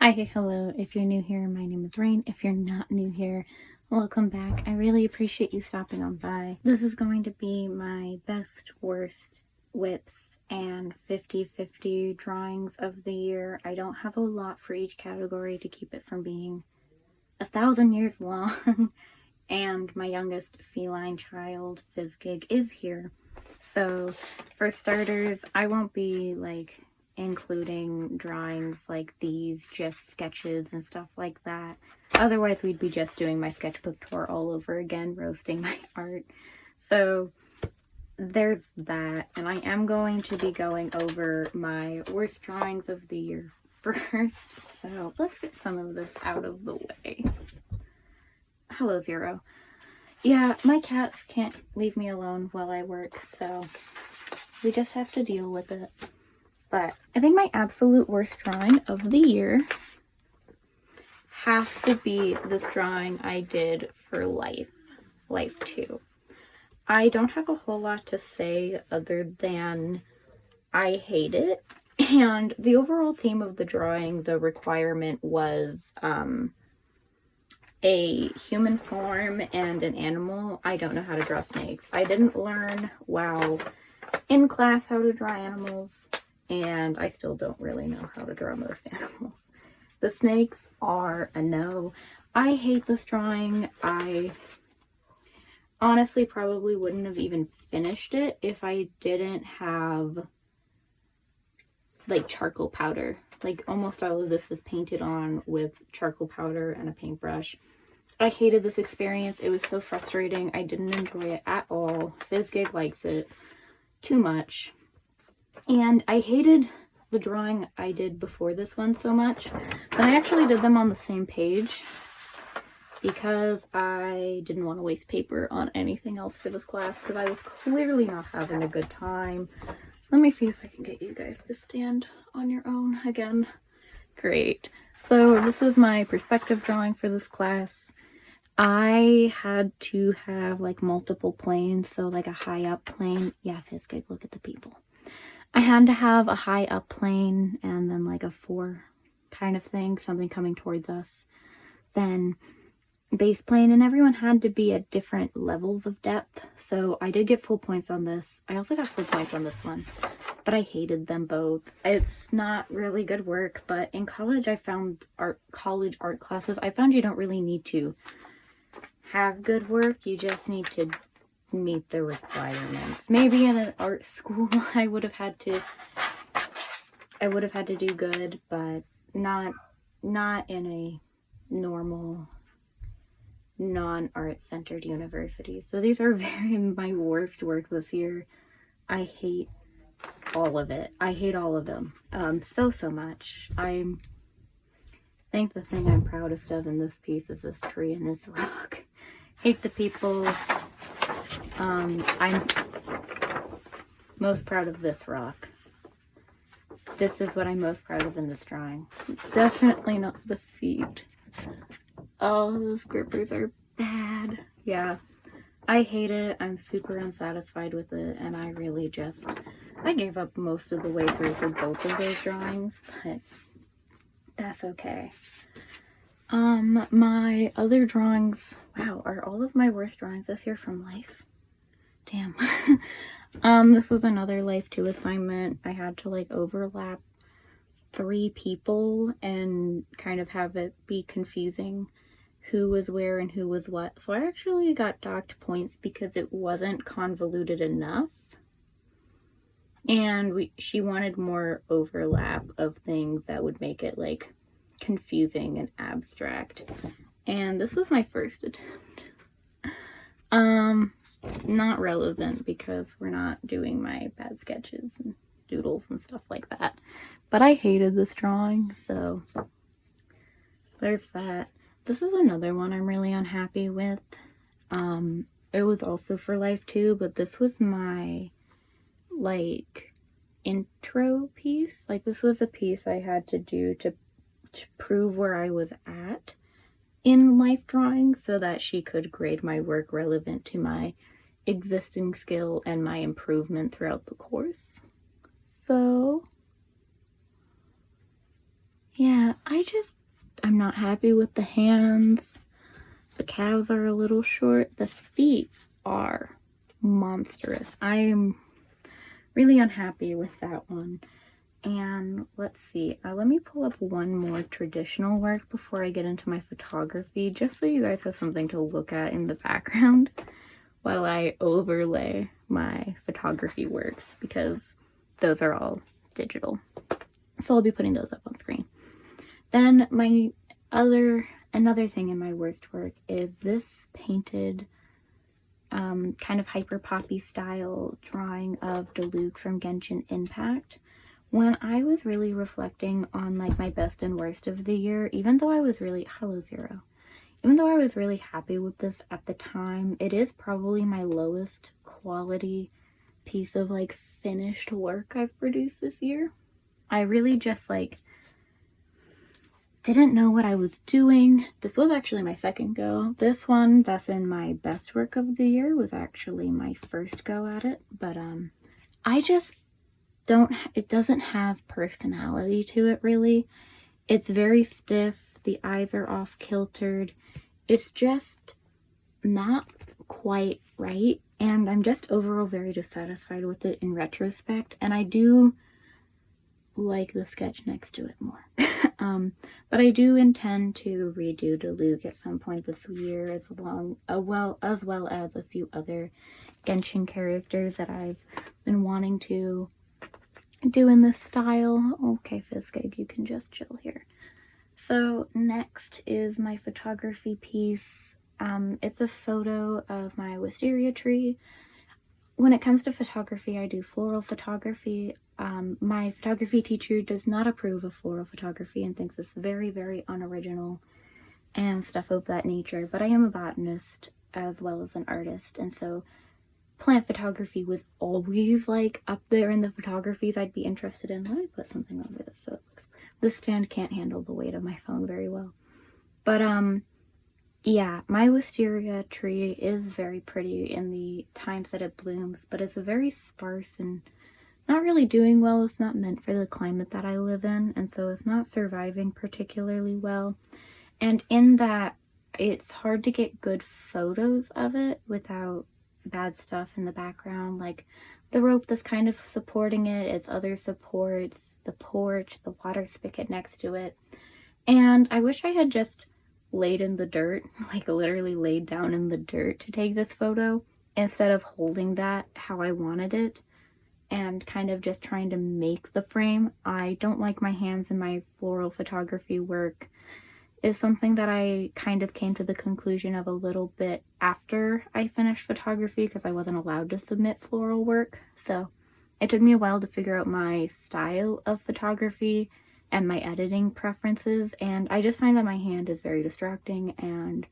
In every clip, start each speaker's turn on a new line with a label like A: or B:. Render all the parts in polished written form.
A: Hi, hello. If you're new here, my name is Rain. If you're not new here, welcome back. I really appreciate you stopping on by. This is going to be my best, worst whips and 50-50 drawings of the year. I don't have a lot for each category to keep it from being 1,000 years long. And my youngest feline child, Fizzgig, is here. So for starters, I won't be including drawings like these, just sketches and stuff like that. Otherwise, we'd be just doing my sketchbook tour all over again, roasting my art. So there's that, and I am going to be going over my worst drawings of the year first. So let's get some of this out of the way. Hello, Zero. Yeah, my cats can't leave me alone while I work, so we just have to deal with it. But I think my absolute worst drawing of the year has to be this drawing I did for Life 2. I don't have a whole lot to say other than I hate it. And the overall theme of the drawing, the requirement was a human form and an animal. I don't know how to draw snakes. I didn't learn while in class how to draw animals. And I still don't really know how to draw most animals. The snakes are a no. I hate this drawing. I honestly probably wouldn't have even finished it if I didn't have charcoal powder. Almost all of this is painted on with charcoal powder and a paintbrush. I hated this experience. It was so frustrating. I didn't enjoy it at all. Fizzgig likes it too much. And I hated the drawing I did before this one so much that I actually did them on the same page because I didn't want to waste paper on anything else for this class because I was clearly not having a good time. Let me see if I can get you guys to stand on your own again. Great. So this is my perspective drawing for this class. I had to have multiple planes, so a high up plane. Yeah, Fizzgig, look at the people. I had to have a high up plane and then a 4 kind of thing, something coming towards us. Then base plane, and everyone had to be at different levels of depth. So I did get full points on this. I also got full points on this one, but I hated them both. It's not really good work, but in college I found college art classes, I found you don't really need to have good work. You just need to meet the requirements. Maybe in an art school I would have had to do good, but not in a normal non-art centered university. So these are my worst work this year. I hate all of it. I hate all of them so much. I think the thing I'm proudest of in this piece is this tree and this rock. Hate the people. I'm most proud of this rock. This is what I'm most proud of in this drawing. It's definitely not the feet. Oh, those grippers are bad. Yeah, I hate it. I'm super unsatisfied with it, and I gave up most of the way through for both of those drawings, but that's okay. My other drawings, wow, are all of my worst drawings this year from Life? Damn. This was another Life 2 assignment. I had to overlap 3 people and kind of have it be confusing who was where and who was what. So I actually got docked points because it wasn't convoluted enough. And she wanted more overlap of things that would make it confusing and abstract. And this was my first attempt. Not relevant because we're not doing my bad sketches and doodles and stuff like that. But I hated this drawing, so there's that. This is another one I'm really unhappy with. It was also for Life 2, but this was my intro piece. This was a piece I had to do to prove where I was at in life drawing so that she could grade my work relevant to my existing skill and my improvement throughout the course. So Yeah, I'm not happy with the hands. The calves are a little short. The feet are monstrous. I'm really unhappy with that one. And let's see, let me pull up one more traditional work before I get into my photography, just so you guys have something to look at in the background while I overlay my photography works, because those are all digital. So I'll be putting those up on screen. Then another thing in my worst work is this painted kind of hyper poppy style drawing of Diluc from Genshin Impact. When I was really reflecting on like my best and worst of the year, even though I was really happy with this at the time, it is probably my lowest quality piece of like finished work I've produced this year. I really just like didn't know what I was doing. This was actually my second go. This one that's in my best work of the year was actually my first go at it, but I just it doesn't have personality to it really. It's very stiff, the eyes are off kiltered. It's just not quite right, and I'm just overall very dissatisfied with it in retrospect, and I do like the sketch next to it more. But I do intend to redo Diluc at some point this year, as well as a few other Genshin characters that I've been wanting to do in this style. Okay, Fizzgig, you can just chill here. So next is my photography piece. It's a photo of my wisteria tree. When it comes to photography, I do floral photography. My photography teacher does not approve of floral photography and thinks it's very, very unoriginal and stuff of that nature. But I am a botanist as well as an artist, and so plant photography was always like up there in the photographies I'd be interested in. Let me put something over this so it looks... This stand can't handle the weight of my phone very well. But yeah, my wisteria tree is very pretty in the times that it blooms, but it's a very sparse and not really doing well. It's not meant for the climate that I live in, and so it's not surviving particularly well. And in that, it's hard to get good photos of it without bad stuff in the background, like the rope that's kind of supporting it, its other supports, the porch, the water spigot next to it. And I wish I had just laid in the dirt, like literally laid down in the dirt to take this photo, instead of holding that how I wanted it and kind of just trying to make the frame. I don't like my hands in my floral photography work. Is something that I kind of came to the conclusion of a little bit after I finished photography, because I wasn't allowed to submit floral work. So it took me a while to figure out my style of photography and my editing preferences, and I just find that my hand is very distracting, and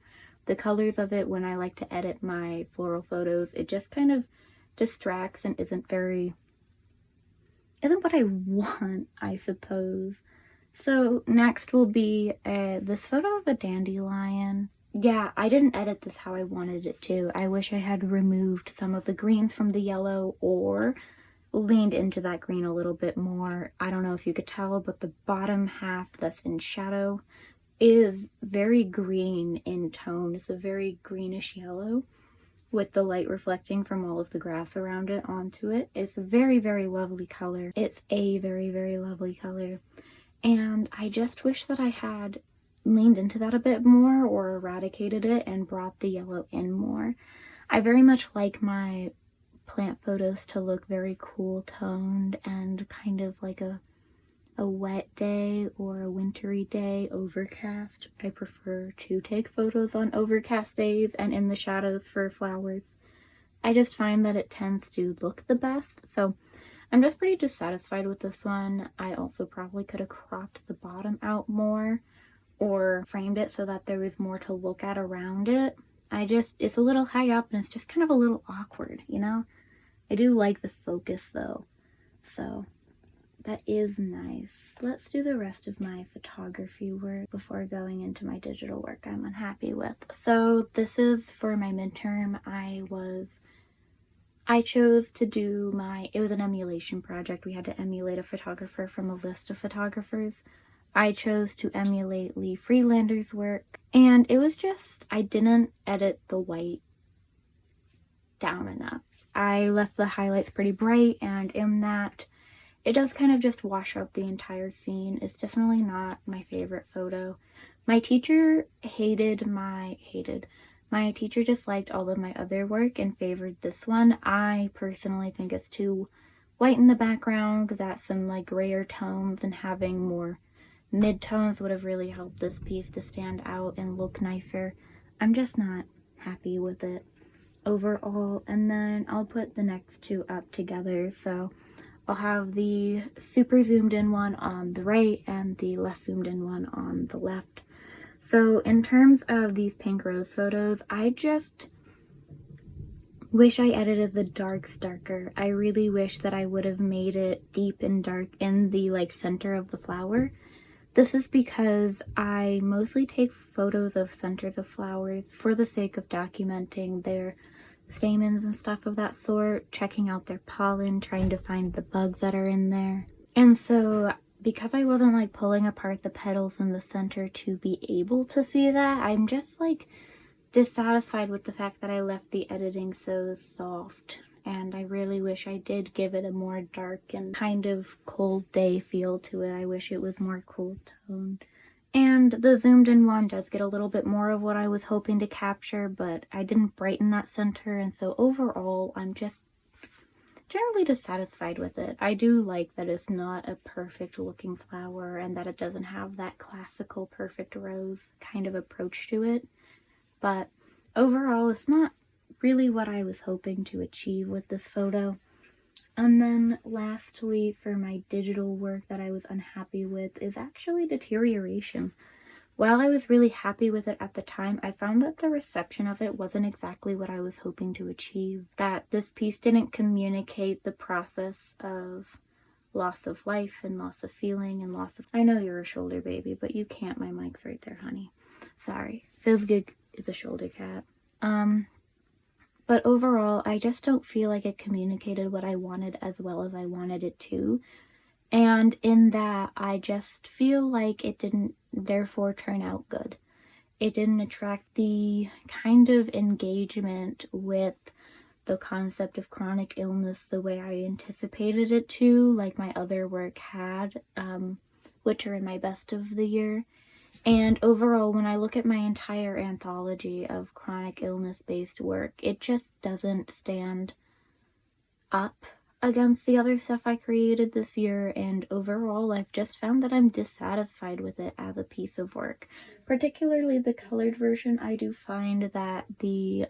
A: the colors of it when I like to edit my floral photos, it just kind of distracts and isn't what I want, I suppose. So next will be this photo of a dandelion. Yeah, I didn't edit this how I wanted it to. I wish I had removed some of the greens from the yellow or leaned into that green a little bit more. I don't know if you could tell, but the bottom half that's in shadow is very green in tone. It's a very greenish yellow with the light reflecting from all of the grass around it onto it. It's a very, very lovely color. It's a very, very lovely color. And I just wish that I had leaned into that a bit more or eradicated it and brought the yellow in more. I very much like my plant photos to look very cool toned and kind of like a wet day or a wintry day, overcast. I prefer to take photos on overcast days and in the shadows for flowers. I just find that it tends to look the best, so I'm just pretty dissatisfied with this one. I also probably could have cropped the bottom out more or framed it so that there was more to look at around it. It's a little high up and it's just kind of a little awkward, you know? I do like the focus though, so that is nice. Let's do the rest of my photography work before going into my digital work I'm unhappy with. So this is for my midterm. I chose to do it was an emulation project. We had to emulate a photographer from a list of photographers. I chose to emulate Lee Freelander's work, and it was just, I didn't edit the white down enough. I left the highlights pretty bright, and in that, it does kind of just wash out the entire scene. It's definitely not my favorite photo. My teacher my teacher disliked all of my other work and favored this one. I personally think it's too white in the background, that some like grayer tones and having more mid-tones would have really helped this piece to stand out and look nicer. I'm just not happy with it overall. And then I'll put the next two up together. So I'll have the super zoomed in one on the right and the less zoomed in one on the left. So in terms of these pink rose photos, I just wish I edited the darks darker. I really wish that I would have made it deep and dark in the like center of the flower. This is because I mostly take photos of centers of flowers for the sake of documenting their stamens and stuff of that sort, checking out their pollen, trying to find the bugs that are in there. And so because I wasn't like pulling apart the petals in the center to be able to see that, I'm just like dissatisfied with the fact that I left the editing so soft. And I really wish I did give it a more dark and kind of cold day feel to it. I wish it was more cool toned. And the zoomed in one does get a little bit more of what I was hoping to capture, but I didn't brighten that center, and so overall I'm just generally dissatisfied with it. I do like that it's not a perfect looking flower and that it doesn't have that classical perfect rose kind of approach to it, but overall it's not really what I was hoping to achieve with this photo. And then lastly, for my digital work that I was unhappy with is actually deterioration. While I was really happy with it at the time, I found that the reception of it wasn't exactly what I was hoping to achieve. That this piece didn't communicate the process of loss of life and loss of feeling and loss of... I know you're a shoulder baby, but you can't. My mic's right there, honey. Sorry. Fizzgig is a shoulder cat. But overall, I just don't feel like it communicated what I wanted as well as I wanted it to. And in that, I just feel like it didn't therefore turn out good. It didn't attract the kind of engagement with the concept of chronic illness the way I anticipated it to, like my other work had, which are in my best of the year. And overall, when I look at my entire anthology of chronic illness-based work, it just doesn't stand up against the other stuff I created this year, and overall, I've just found that I'm dissatisfied with it as a piece of work. Particularly the colored version, I do find that the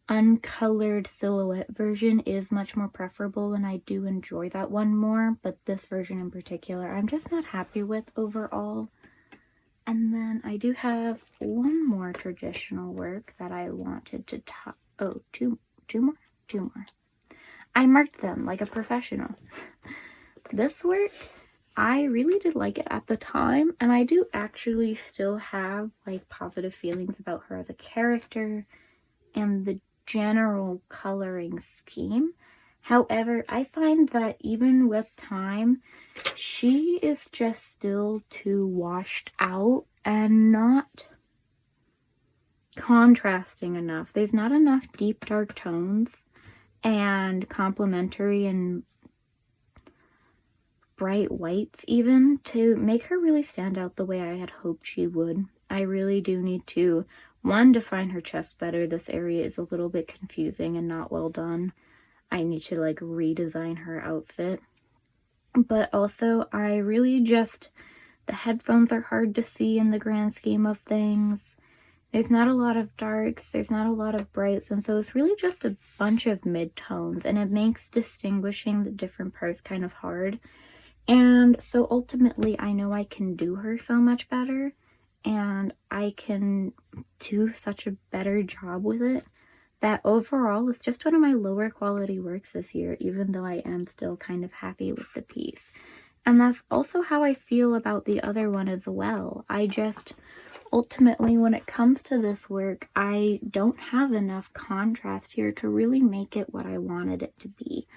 A: uncolored silhouette version is much more preferable, and I do enjoy that one more, but this version in particular, I'm just not happy with overall. And then I do have one more traditional work that I wanted to talk... Oh, two more. I marked them like a professional. This work, I really did like it at the time, and I do actually still have like positive feelings about her as a character and the general coloring scheme. However, I find that even with time, she is just still too washed out and not contrasting enough. There's not enough deep dark tones and complementary and bright whites even to make her really stand out the way I had hoped she would. I really do need to, one, define her chest better. This area is a little bit confusing and not well done. I need to like redesign her outfit. But also, I really just, the headphones are hard to see in the grand scheme of things. There's not a lot of darks, there's not a lot of brights, and so it's really just a bunch of mid-tones, and it makes distinguishing the different parts kind of hard. And so ultimately, I know I can do her so much better, and I can do such a better job with it, that overall, it's just one of my lower quality works this year, even though I am still kind of happy with the piece. And that's also how I feel about the other one as well. I just, ultimately, when it comes to this work, I don't have enough contrast here to really make it what I wanted it to be.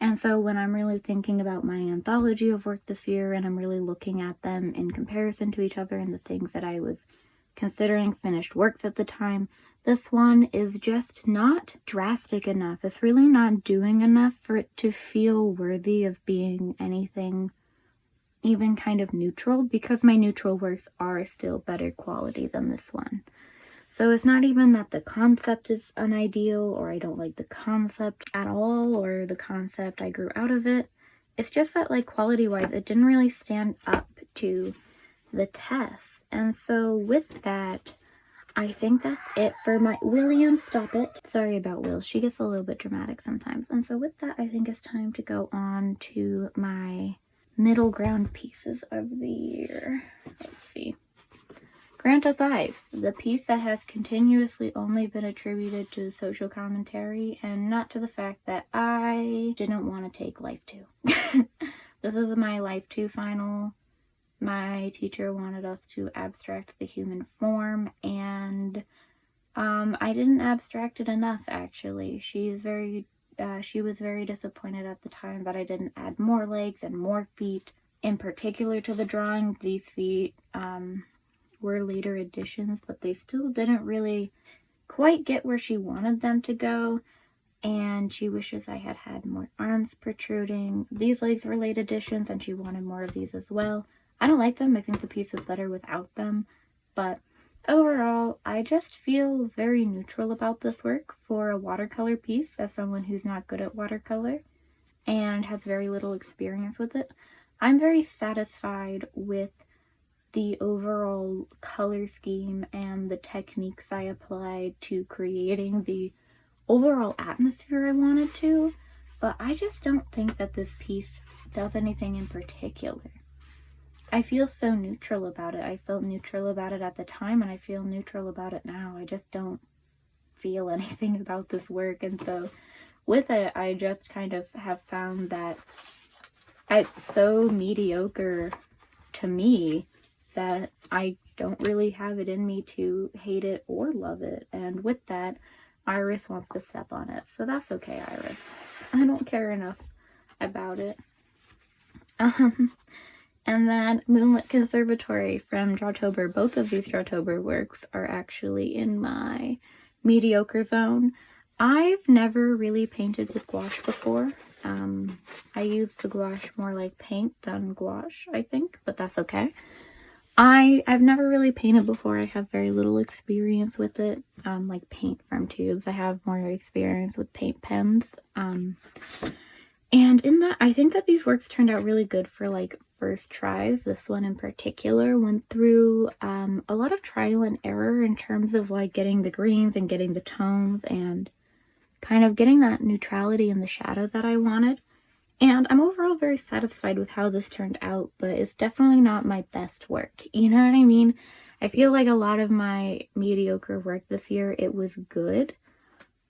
A: And so when I'm really thinking about my anthology of work this year and I'm really looking at them in comparison to each other and the things that I was considering finished works at the time, this one is just not drastic enough. It's really not doing enough for it to feel worthy of being anything even kind of neutral, because my neutral works are still better quality than this one. So it's not even that the concept is unideal or I don't like the concept at all or the concept I grew out of it. It's just that, like, quality-wise, it didn't really stand up to the test. And so with that, I think that's it for my... William, stop it. Sorry about Will. She gets a little bit dramatic sometimes. And so with that, I think it's time to go on to my middle ground pieces of the year. Let's see. Grant Us Eyes, the piece that has continuously only been attributed to the social commentary and not to the fact that I didn't want to take Life 2. This is my Life 2 final. My teacher wanted us to abstract the human form, and I didn't abstract it enough, actually. She was very disappointed at the time that I didn't add more legs and more feet. In particular to the drawing, these feet were later additions, but they still didn't really quite get where she wanted them to go, and she wishes I had had more arms protruding. These legs were late additions, and she wanted more of these as well. I don't like them. I think the piece is better without them, but overall, I just feel very neutral about this work for a watercolor piece as someone who's not good at watercolor and has very little experience with it. I'm very satisfied with the overall color scheme and the techniques I applied to creating the overall atmosphere I wanted to, but I just don't think that this piece does anything in particular. I feel so neutral about it. I felt neutral about it at the time, and I feel neutral about it now. I just don't feel anything about this work, and so with it, I just kind of have found that it's so mediocre to me that I don't really have it in me to hate it or love it. And with that, Iris wants to step on it. So that's okay, Iris. I don't care enough about it. And then Moonlit Conservatory from Drawtober. Both of these Drawtober works are actually in my mediocre zone. I've never really painted with gouache before. I use the gouache more like paint than gouache, I think, but that's okay. I've never really painted before. I have very little experience with it, like paint from tubes. I have more experience with paint pens. And in that, I think that these works turned out really good for like first tries. This one in particular went through a lot of trial and error in terms of like getting the greens and getting the tones and kind of getting that neutrality in the shadow that I wanted. And I'm overall very satisfied with how this turned out, but it's definitely not my best work. You know what I mean? I feel like a lot of my mediocre work this year, it was good,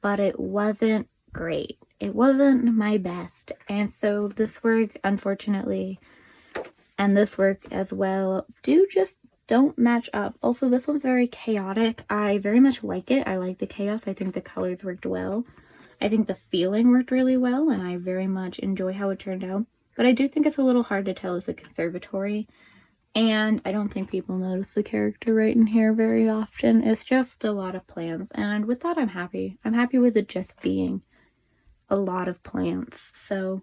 A: but it wasn't great. It wasn't my best. And so this work, unfortunately, and this work as well, just don't match up. Also, this one's very chaotic. I very much like it. I like the chaos. I think the colors worked well. I think the feeling worked really well, and I very much enjoy how it turned out. But I do think it's a little hard to tell as a conservatory, and I don't think people notice the character right in here very often. It's just a lot of plants, and with that, I'm happy. I'm happy with it just being a lot of plants, so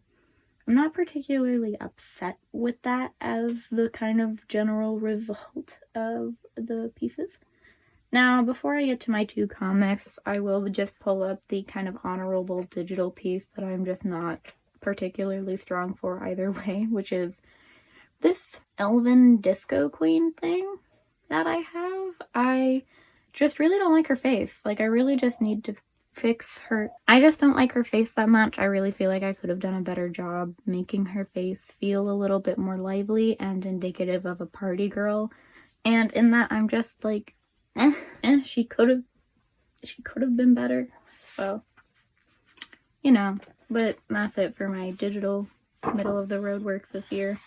A: I'm not particularly upset with that as the kind of general result of the pieces. Now, before I get to my two comics, I will just pull up the kind of honorable digital piece that I'm just not particularly strong for either way, which is this elven disco queen thing that I have. I just really don't like her face. Like, I really just need to fix her. I just don't like her face that much. I really feel like I could have done a better job making her face feel a little bit more lively and indicative of a party girl. And in that, I'm just like, she could have been better. So, you know, but that's it for my digital middle of the road works this year.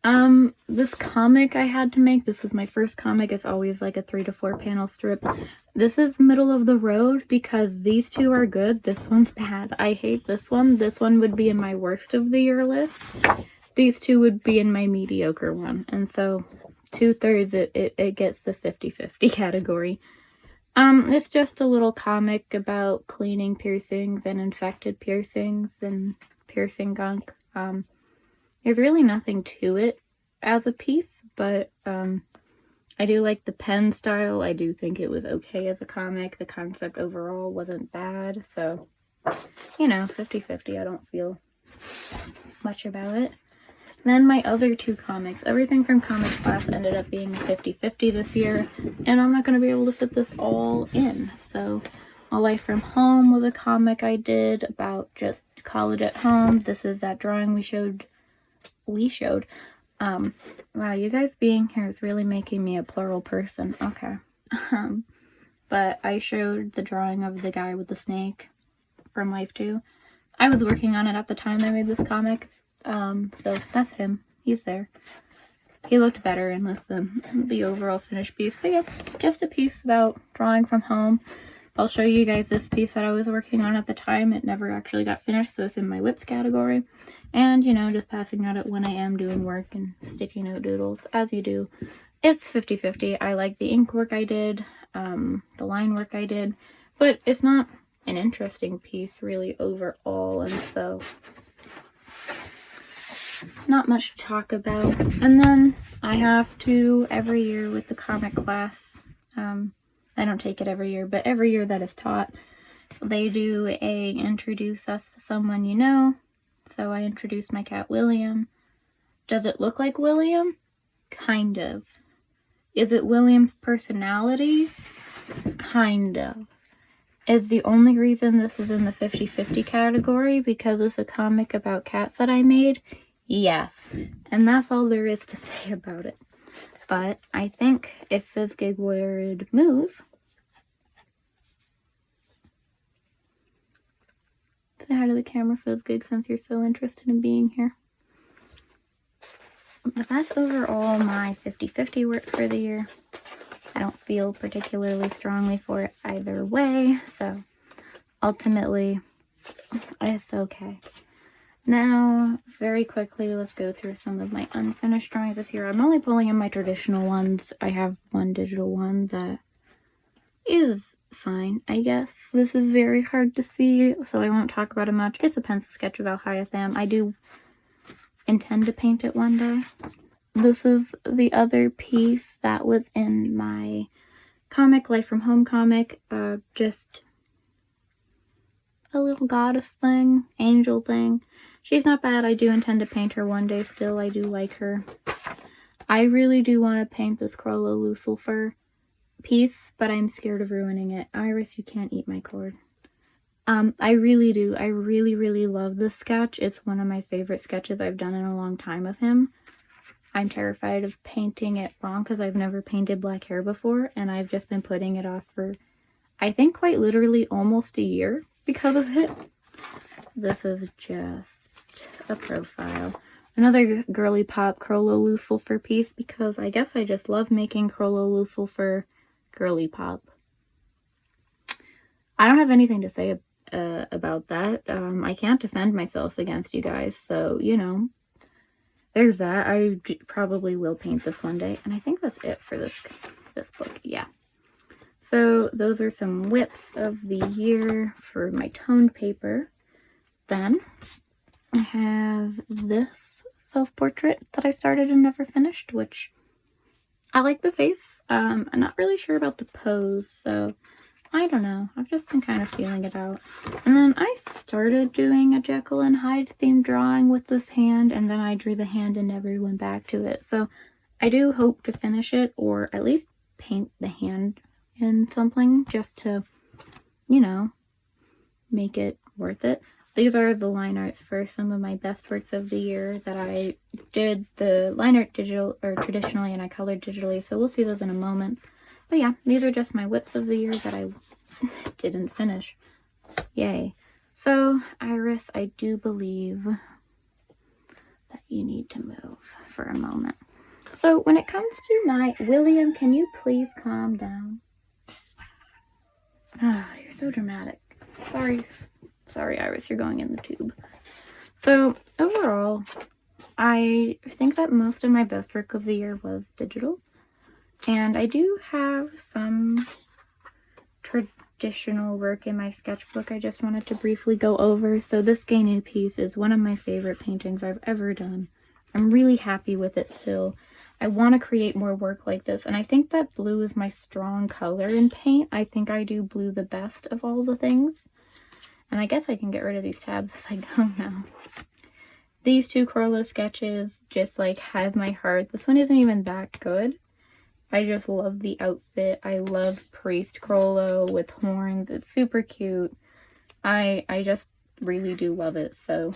A: This comic I had to make, this was my first comic. It's always like a 3 to 4 panel strip. This is middle of the road because these two are good. This one's bad. I hate this one. This one would be in my worst of the year list. These two would be in my mediocre one. And so 2/3 it gets the 50-50 category. It's just a little comic about cleaning piercings and infected piercings and piercing gunk. There's really nothing to it as a piece, but I do like the pen style. I do think it was okay as a comic. The concept overall wasn't bad, so, you know, 50-50. I don't feel much about it. Then my other two comics, everything from comic class ended up being 50-50 this year, and I'm not going to be able to fit this all in. So, A Life from Home was a comic I did about just college at home. This is that drawing we showed. Wow, you guys being here is really making me a plural person. Okay. But I showed the drawing of the guy with the snake from Life 2. I was working on it at the time I made this comic. So that's him. He's there. He looked better in this than the overall finished piece. But yeah, just a piece about drawing from home. I'll show you guys this piece that I was working on at the time. It never actually got finished, so it's in my whips category. And, you know, just passing out at 1 a.m. doing work and sticky note doodles, as you do. It's 50-50. I like the ink work I did, the line work I did, but it's not an interesting piece really overall, and so not much to talk about. And then I have to, every year with the comic class, I don't take it every year, but every year that is taught, they do a introduce us to someone you know. So I introduced my cat William. Does it look like William? Kind of. Is it William's personality? Kind of. Is the only reason this is in the 50-50 category because it's a comic about cats that I made? Yes. And that's all there is to say about it. But I think if Fizzgig would move, say hi to the camera, Fizzgig, since you're so interested in being here. But that's overall my 50-50 work for the year. I don't feel particularly strongly for it either way, so ultimately, it's okay. Now, very quickly, let's go through some of my unfinished drawings this year. I'm only pulling in my traditional ones. I have one digital one that is fine, I guess. This is very hard to see, so I won't talk about it much. It's a pencil sketch of Alhaitham. I do intend to paint it one day. This is the other piece that was in my comic, Life from Home comic. Just a little goddess thing, angel thing. She's not bad. I do intend to paint her one day still. I do like her. I really do want to paint this Crollo Lucifer piece, but I'm scared of ruining it. Iris, you can't eat my cord. I really do. I really, really love this sketch. It's one of my favorite sketches I've done in a long time of him. I'm terrified of painting it wrong because I've never painted black hair before, and I've just been putting it off for, I think, quite literally almost a year because of it. This is just a profile. Another girly pop Crollo Lucifer piece because I guess I just love making Crollo Lucifer girly pop. I don't have anything to say about that. I can't defend myself against you guys, so, you know, there's that. I probably will paint this one day, and I think that's it for this book. Yeah. So those are some whips of the year for my toned paper. Then I have this self-portrait that I started and never finished, which I like the face. I'm not really sure about the pose, so I don't know. I've just been kind of feeling it out. And then I started doing a Jekyll and Hyde themed drawing with this hand, and then I drew the hand and never went back to it. So I do hope to finish it, or at least paint the hand in something just to, you know, make it worth it. These are the line arts for some of my best works of the year that I did the line art digital or traditionally, and I colored digitally, so we'll see those in a moment. But yeah, these are just my whips of the year that I didn't finish. Yay. So, Iris, I do believe that you need to move for a moment. So when it comes to my... William, can you please calm down? Ah, you're so dramatic. Sorry, Iris, you're going in the tube. So overall, I think that most of my best work of the year was digital. And I do have some traditional work in my sketchbook I just wanted to briefly go over. So this Gay piece is one of my favorite paintings I've ever done. I'm really happy with it still. I want to create more work like this, and I think that blue is my strong color in paint. I think I do blue the best of all the things. And I guess I can get rid of these tabs as I go now. These two Corlo sketches just like have my heart. This one isn't even that good. I just love the outfit. I love Priest Corlo with horns. It's super cute. I just really do love it. So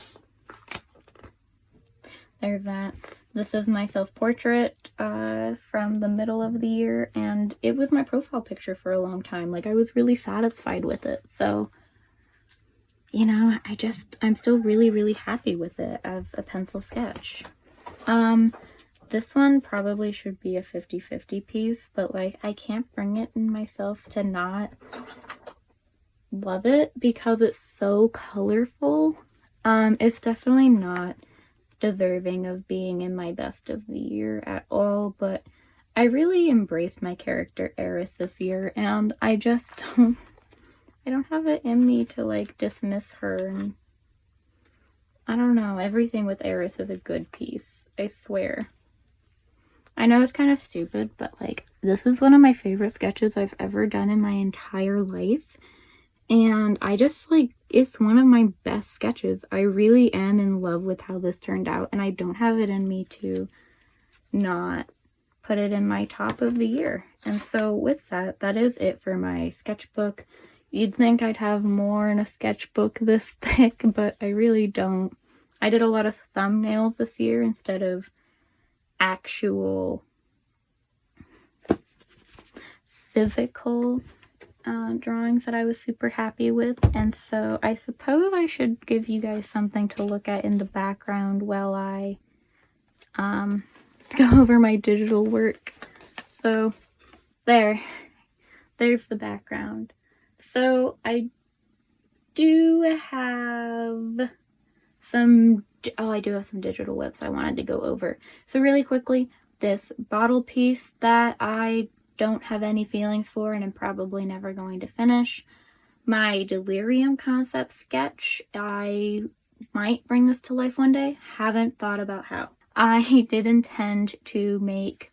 A: there's that. This is my self-portrait from the middle of the year, and it was my profile picture for a long time. Like, I was really satisfied with it. So, you know, I'm still really, really happy with it as a pencil sketch. This one probably should be a 50-50 piece, but like, I can't bring it in myself to not love it because it's so colorful. It's definitely not deserving of being in my best of the year at all, but I really embraced my character Eris this year, and I just I don't have it in me to like dismiss her. And I don't know, everything with Eris is a good piece, I swear. I know it's kind of stupid, but like, this is one of my favorite sketches I've ever done in my entire life. And I just like, it's one of my best sketches. I really am in love with how this turned out, and I don't have it in me to not put it in my top of the year. And so with that, that is it for my sketchbook. You'd think I'd have more in a sketchbook this thick, but I really don't. I did a lot of thumbnails this year instead of actual physical drawings that I was super happy with. And so I suppose I should give you guys something to look at in the background while I go over my digital work. So there's the background. So I do have some digital whips I wanted to go over. So really quickly, this bottle piece that I don't have any feelings for and I'm probably never going to finish. My delirium concept sketch, I might bring this to life one day. Haven't thought about how. I did intend to make,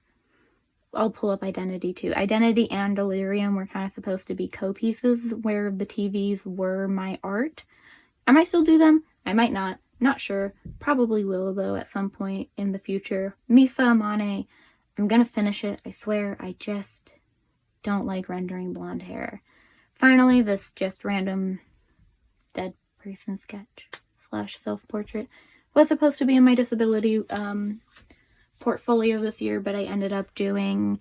A: I'll pull up Identity too. Identity and Delirium were kind of supposed to be co-pieces where the TVs were my art. I might still do them. I might not. Not sure. Probably will though at some point in the future. Misa Amane. I'm gonna finish it, I swear. I just don't like rendering blonde hair. Finally, this just random dead person sketch / self-portrait was supposed to be in my disability portfolio this year, but I ended up doing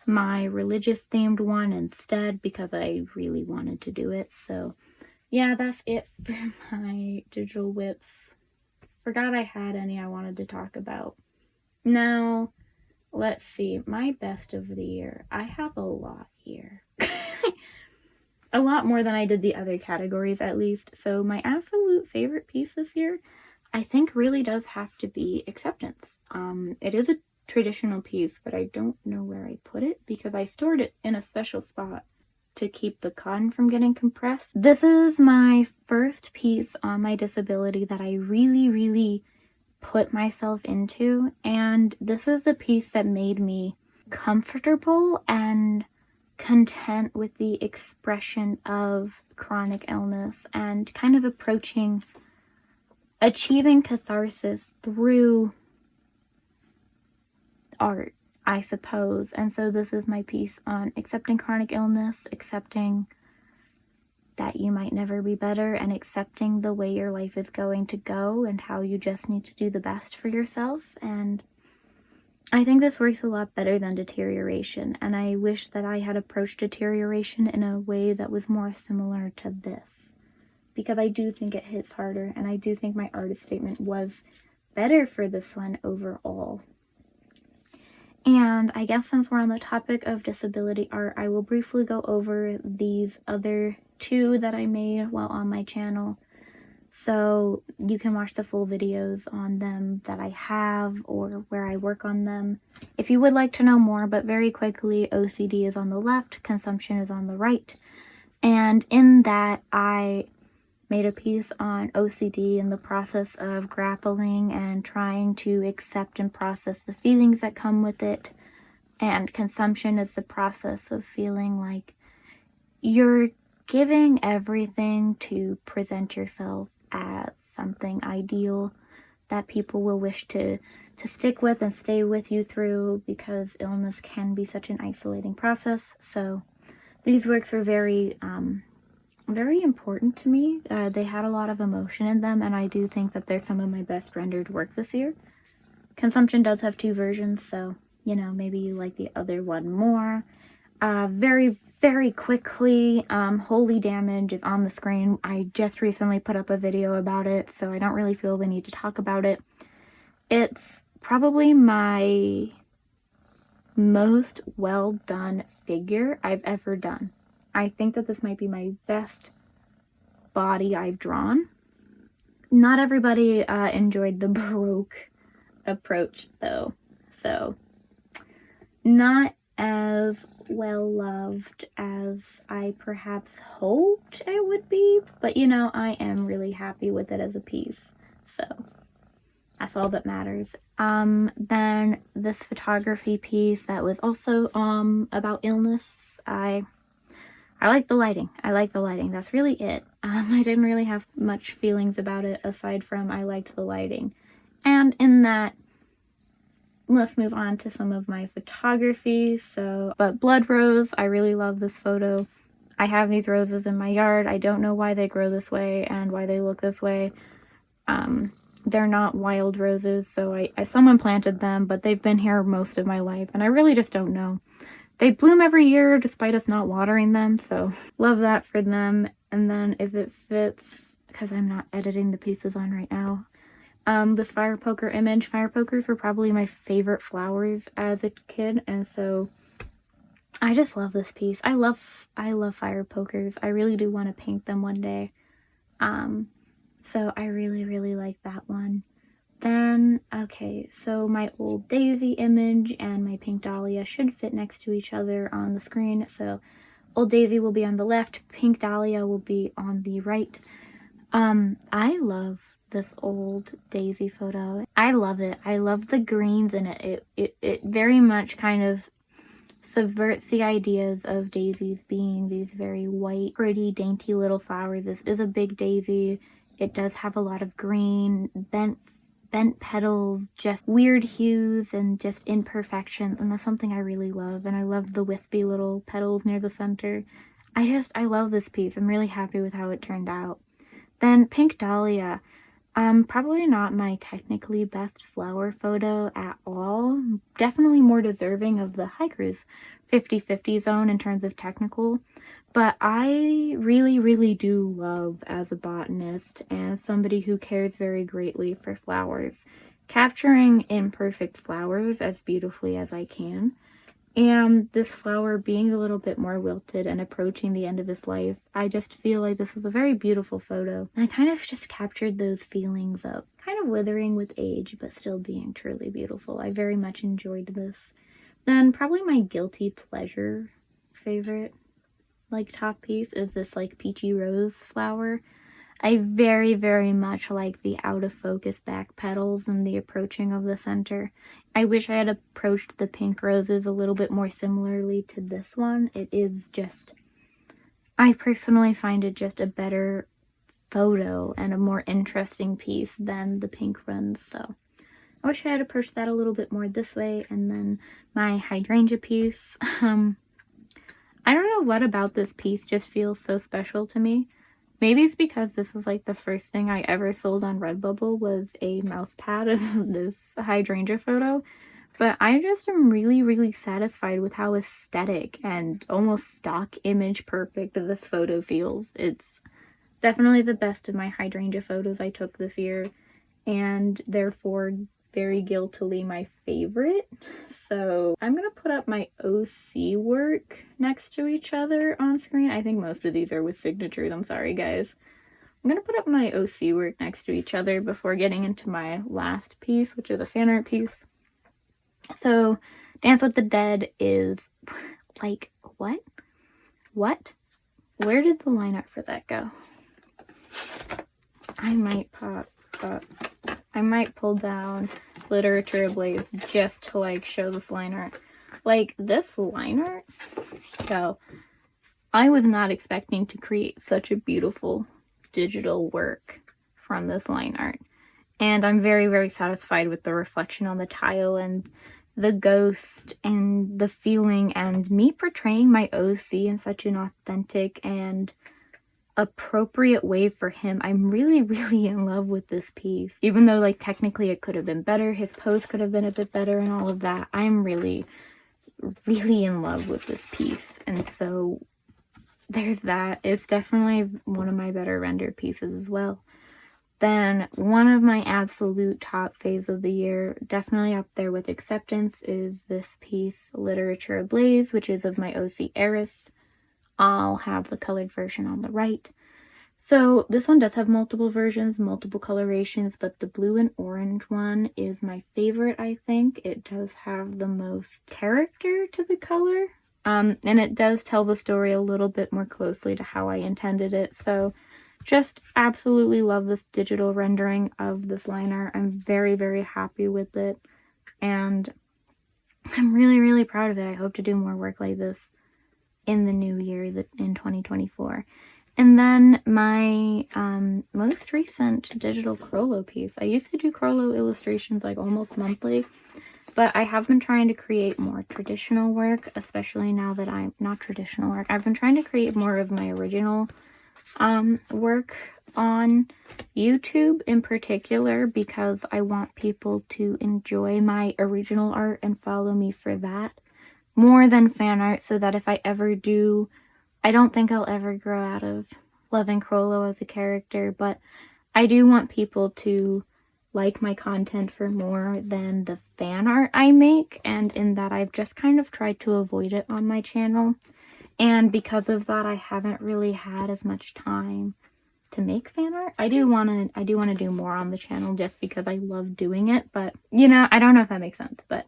A: my religious themed one instead because I really wanted to do it. So yeah, that's it for my digital whips. Forgot I had any I wanted to talk about. Now, let's see, my best of the year. I have a lot here. A lot more than I did the other categories, at least. So my absolute favorite piece this year, I think really does have to be Acceptance. It is a traditional piece, but I don't know where I put it because I stored it in a special spot to keep the cotton from getting compressed. This is my first piece on my disability that I really put myself into, and this is a piece that made me comfortable and content with the expression of chronic illness and kind of achieving catharsis through art, I suppose. And so this is my piece on accepting chronic illness, accepting that you might never be better, and accepting the way your life is going to go and how you just need to do the best for yourself. And I think this works a lot better than deterioration, and I wish that I had approached deterioration in a way that was more similar to this, because I do think it hits harder, and I do think my artist statement was better for this one overall. And I guess since we're on the topic of disability art, I will briefly go over these other two that I made while on my channel. So you can watch the full videos on them that I have or where I work on them if you would like to know more. But very quickly, OCD is on the left, consumption is on the right. And in that, I made a piece on OCD and the process of grappling and trying to accept and process the feelings that come with it. And consumption is the process of feeling like you're giving everything to present yourself as something ideal that people will wish to stick with and stay with you through, because illness can be such an isolating process. So these works were very important to me. They had a lot of emotion in them, and I do think that they're some of my best rendered work this year. Consumption does have two versions, so, you know, maybe you like the other one more. Very, very quickly, Holy Damage is on the screen. I just recently put up a video about it, so I don't really feel the need to talk about it. It's probably my most well done figure I've ever done. I think that this might be my best body I've drawn. Not everybody enjoyed the Baroque approach though, so not as well loved as I perhaps hoped it would be, but you know, I am really happy with it as a piece, so that's all that matters. Then this photography piece that was also about illness, I like the lighting. I like the lighting. That's really it. I didn't really have much feelings about it aside from I liked the lighting. And in that, let's move on to some of my photography. But Blood Rose, I really love this photo. I have these roses in my yard. I don't know why they grow this way and why they look this way. They're not wild roses, so someone planted them, but they've been here most of my life, and I really just don't know. They bloom every year despite us not watering them, so love that for them. And then if it fits, because I'm not editing the pieces on right now, this fire poker image. Fire pokers were probably my favorite flowers as a kid, and so I just love this piece. I love fire pokers. I really do want to paint them one day. So I really, really like that one. Then, okay, so my old daisy image and my pink dahlia should fit next to each other on the screen. So old daisy will be on the left, pink dahlia will be on the right. I love this old daisy photo. I love it. I love the greens in it. It very much kind of subverts the ideas of daisies being these very white, pretty, dainty little flowers. This is a big daisy. It does have a lot of green, bent petals, just weird hues and just imperfections, and that's something I really love. And I love the wispy little petals near the center. I love this piece. I'm really happy with how it turned out. Then Pink Dahlia. Probably not my technically best flower photo at all. Definitely more deserving of the Hikers 50-50 zone in terms of technical. But I really, really do love, as a botanist and somebody who cares very greatly for flowers, capturing imperfect flowers as beautifully as I can. And this flower being a little bit more wilted and approaching the end of its life, I just feel like this is a very beautiful photo. And I kind of just captured those feelings of kind of withering with age, but still being truly beautiful. I very much enjoyed this. Then probably my guilty pleasure favorite, like, top piece is this, like, peachy rose flower. I very, very much like the out of focus back petals and the approaching of the center. I wish I had approached the pink roses a little bit more similarly to this one. It is just, I personally find it just a better photo and a more interesting piece than the pink ones. So I wish I had approached that a little bit more this way. And then my hydrangea piece. I don't know what about this piece just feels so special to me. Maybe it's because this is like the first thing I ever sold on Redbubble was a mouse pad of this hydrangea photo. But I just am really, really satisfied with how aesthetic and almost stock image perfect this photo feels. It's definitely the best of my hydrangea photos I took this year. and therefore very guiltily my favorite. So I'm gonna put up my OC work next to each other on screen. I think most of these are with signatures. I'm sorry, guys. I'm gonna put up my OC work next to each other before getting into my last piece, which is a fan art piece. So Dance with the Dead is like, what? What? Where did the line art for that go? I might I might pull down Literature Ablaze just to like show this line art. Like this line art, so I was not expecting to create such a beautiful digital work from this line art. And I'm very, very satisfied with the reflection on the tile and the ghost and the feeling and me portraying my OC in such an authentic and appropriate way for him. I'm really, really in love with this piece. Even though like technically it could have been better, his pose could have been a bit better and all of that, I'm really, really in love with this piece. And so there's that. It's definitely one of my better render pieces as well. Then one of my absolute top faves of the year, definitely up there with Acceptance, is this piece, Literature Ablaze, which is of my OC Eris. I'll have the colored version on the right. So this one does have multiple versions, multiple colorations, but the blue and orange one is my favorite, I think. It does have the most character to the color, and it does tell the story a little bit more closely to how I intended it. So just absolutely love this digital rendering of this line art. I'm very, very happy with it, and I'm really, really proud of it. I hope to do more work like this in the new year, in 2024. And then my most recent digital Crollo piece. I used to do Crollo illustrations like almost monthly, but I have been trying to create more traditional work, especially now that I'm not traditional work. I've been trying to create more of my original work on YouTube in particular, because I want people to enjoy my original art and follow me for that more than fan art, so that if I ever do, I don't think I'll ever grow out of loving Crollo as a character, but I do want people to like my content for more than the fan art I make, and in that I've just kind of tried to avoid it on my channel, and because of that I haven't really had as much time to make fan art. I do want to do more on the channel just because I love doing it, but you know, I don't know if that makes sense, but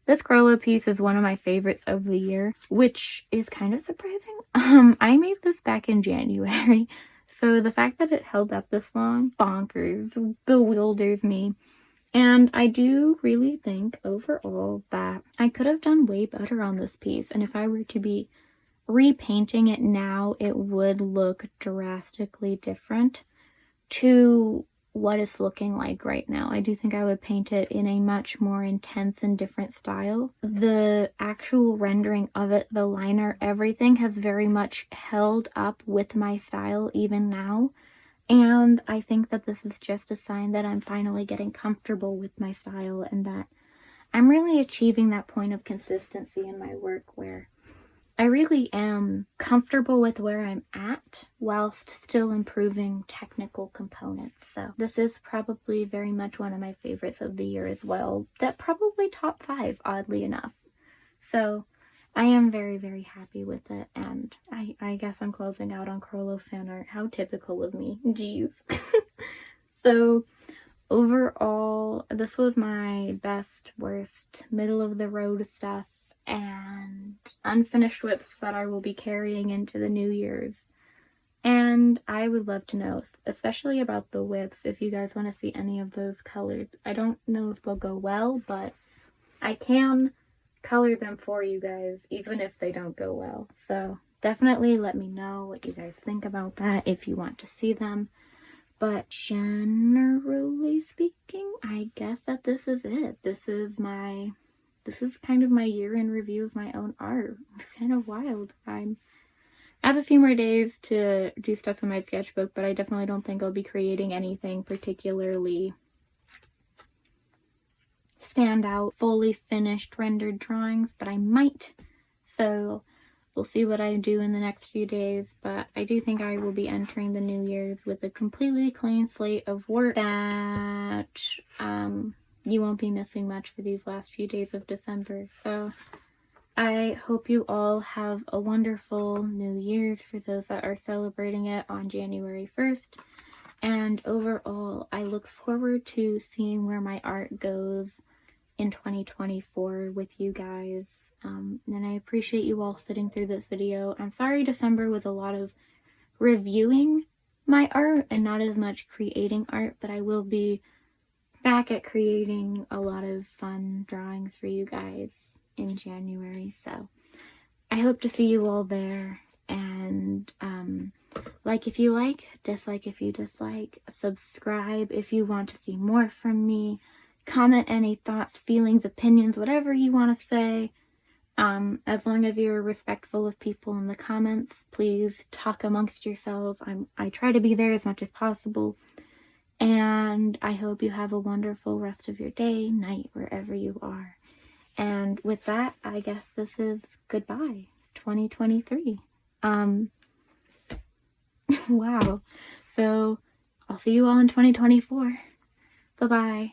A: this Crollo piece is one of my favorites of the year, which is kind of surprising. I made this back in January, so the fact that it held up this long, bonkers, bewilders me. And I do really think overall that I could have done way better on this piece, and if I were to be repainting it now, it would look drastically different to what it's looking like right now. I do think I would paint it in a much more intense and different style. The actual rendering of it, the liner, everything has very much held up with my style even now. And I think that this is just a sign that I'm finally getting comfortable with my style and that I'm really achieving that point of consistency in my work where I really am comfortable with where I'm at whilst still improving technical components. So this is probably very much one of my favorites of the year as well. That probably top 5, oddly enough. So I am very, very happy with it. And I guess I'm closing out on Crollo fan art. How typical of me. Jeez. So overall, this was my best, worst, middle of the road stuff and unfinished whips that I will be carrying into the New Year's. And I would love to know, especially about the whips, if you guys want to see any of those colored. I don't know if they'll go well, but I can color them for you guys, even if they don't go well. So definitely let me know what you guys think about that if you want to see them. But generally speaking, I guess that this is it. This is kind of my year in review of my own art. It's kind of wild. I have a few more days to do stuff in my sketchbook, but I definitely don't think I'll be creating anything particularly stand out, fully finished rendered drawings, but I might. So We'll see what I do in the next few days, but I do think I will be entering the New Year's with a completely clean slate of work that you won't be missing much for these last few days of December. So I hope you all have a wonderful New Year's for those that are celebrating it on January 1st. And overall, I look forward to seeing where my art goes in 2024 with you guys. And I appreciate you all sitting through this video. I'm sorry December was a lot of reviewing my art and not as much creating art, but I will be back at creating a lot of fun drawings for you guys in January. So I hope to see you all there, and like if you like, dislike if you dislike, subscribe if you want to see more from me, comment any thoughts, feelings, opinions, whatever you want to say. As long as you're respectful of people in the comments, please talk amongst yourselves. I try to be there as much as possible. And I hope you have a wonderful rest of your day, night, wherever you are. And with that, I guess this is goodbye, 2023. Wow. So I'll see you all in 2024. Bye-bye.